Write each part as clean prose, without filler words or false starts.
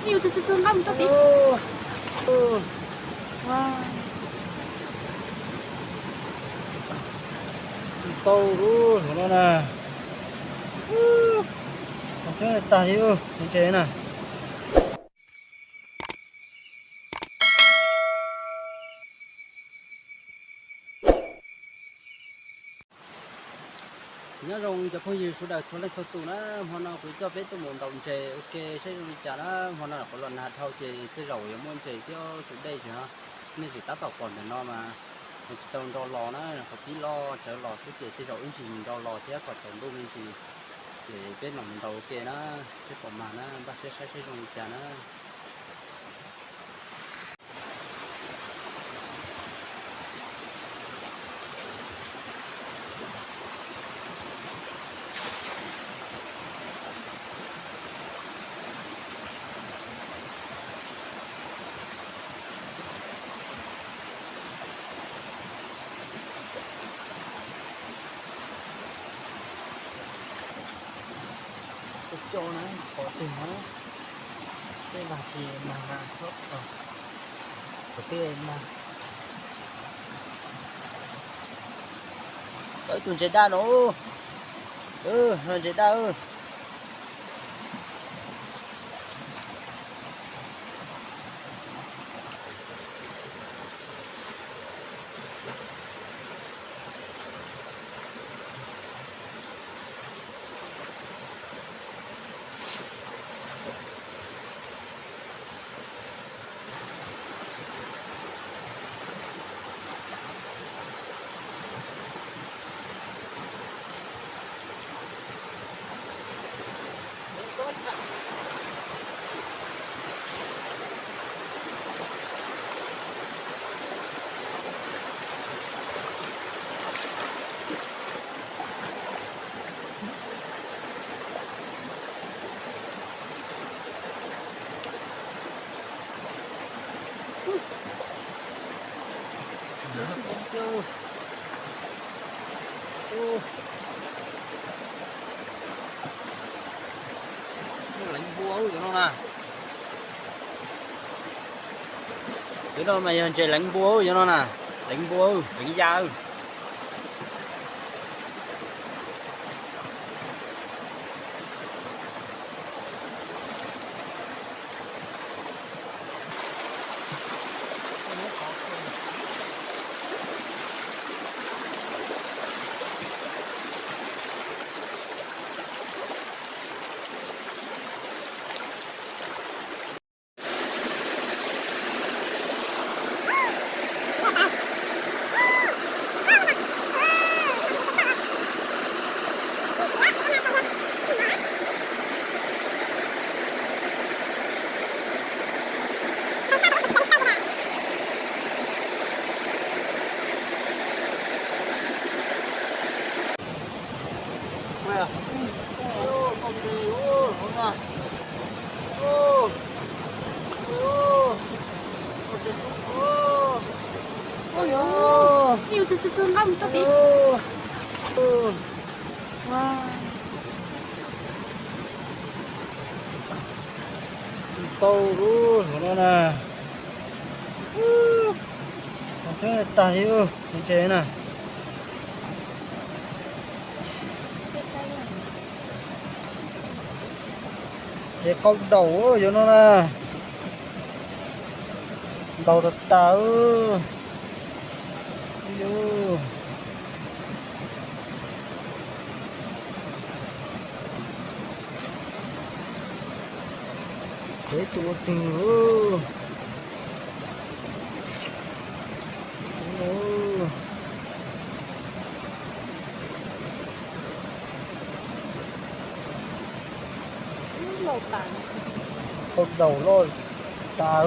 nhiều từ từ lắm tao biết wow tàu luôn nó nè cái tài yêu như thế nè nhớ rong cho phong gì số đại số lên số tụ nó họ nào cũng cho biết tụi mình đồng chế ok sẽ rồi trả nó họ nào có lần hạt thau chế cái rồi muốn chế cho chủ đây chứ ha nên chỉ tắt tàu còn để nó mà mình chỉ tàu đo lò nó có tí lo chở lò số chế cái rồi ứng chỉ mình đo lò thế còn tàu đu mình chỉ để bên lòng mình đầu ok nó cái còn mà nó bác sẽ rồi trả nó chỗ này có tiền nó cái bà thì mà hàng khớp ở cái mà tới tuần chế đa nó rồi chế đa lạnh bùa cho nó nè cái đó mày chơi lạnh bùa cho nó nè lạnh bùa lạnh da nhiều từ lắm tao biết wow tàu luôn nó nè cái tài yêu như thế nè cái con đầu cho nó nè đầu thật tao thế tụi từ con đầu rồi ta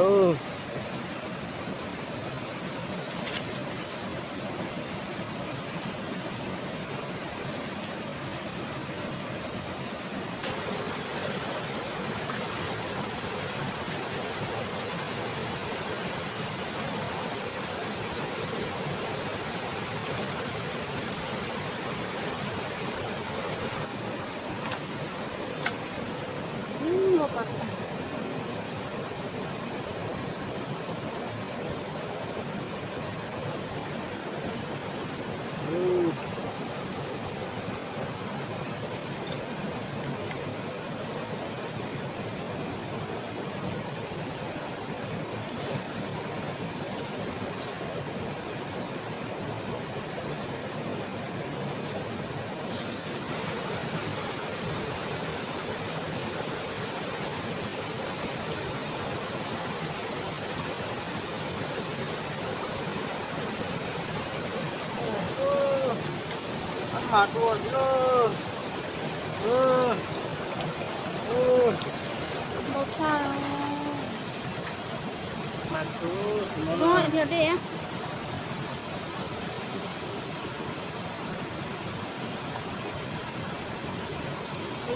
ขาดตัวเออเออเออ Một sao. มันสู้มัน Rồi, thiệt đi em.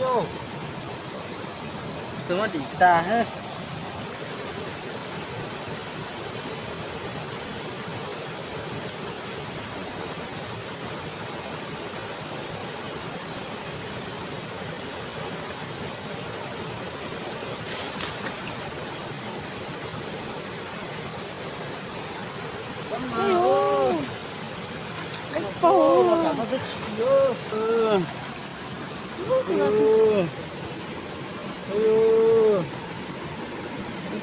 โยตัวมันดีตาฮะÔi ôi. Cái phô. กลับมาสักทีเออ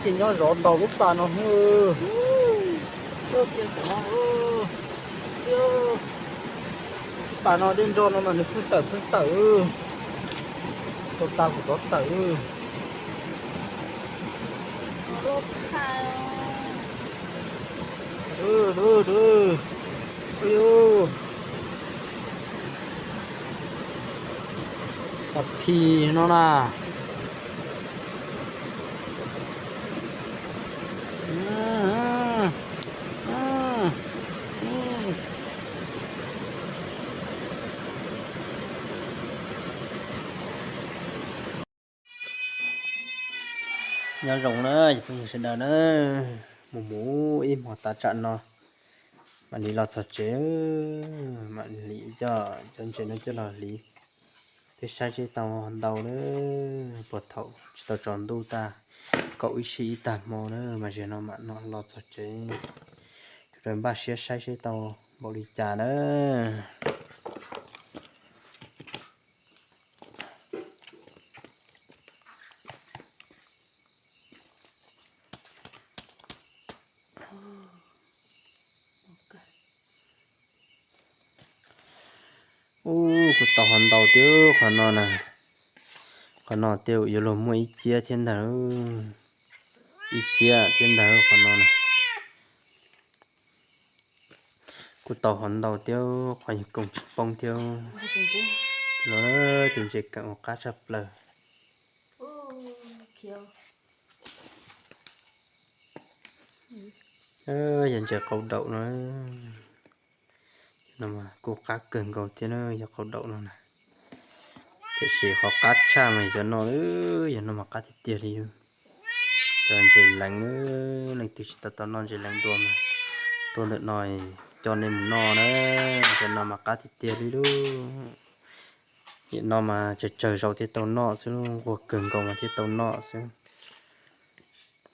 chỉ nhỏ rõ đầu lúc ta nó hư kia của nó ta nó đến cho nó mà nó cứ tử cho ta của nó tử Một sao. tập thì nó là nhỏ rộng nữa mình sẽ đợi nữa mũ im hoặc ta chặn nó mà lý lọt sạch chế mà lý cho chân chế nó chứ là lý cái sai chế tàu đầu nữa bột thậu tàu tròn đu ta cậu ý sĩ tàn mồ nữa mà chế nó mặn nó lọt sạch chế rồi ba xe sai chế tàu bộ lý trà nữa của tàu hoàn tàu tiêu còn nó nè còn nó tiêu yếu lùm mua ít chia trên đó ít chia trên đó còn nó nè của tàu hoàn tàu tiêu khoảnh cùng bông tiêu nó chừng chỉ cạn một cá chập lờ dần chờ câu đậu nó mà cô cá cần cầu thế nó giờ câu đậu nó nè thì chỉ khó cá cha mày cho nó giờ nó mà cá thì tiền đi cho anh chị lạnh nữa này từ tao non chị lạnh đuôi mà tôi được nói cho nên nó nữa cho nó mà cá thì tiền đi luôn hiện nó mà chờ rồi thì tao nọ xuống cuộc cần cầu mà thì tao nọ xuống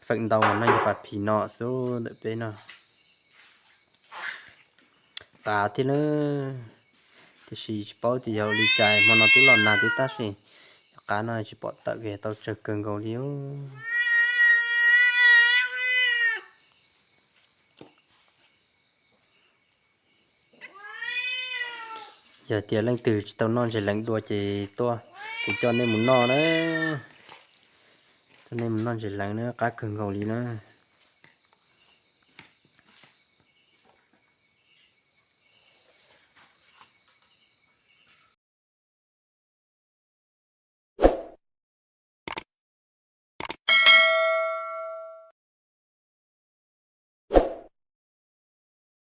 phận đầu mà nay bạt phì nọ xuống đợi bên nào ta thì nữa thì chỉ bảo thì giàu đi chạy mà nó cứ lòn nào thì ta chỉ cá này chỉ bỏ tận về tao chờ cần cầu liếu giờ tiền lên từ tao non chỉ lãnh đùa chỉ to thì cho nên muốn no đấy cho nên muốn non chỉ lãnh nữa cá cần cầu lý nữa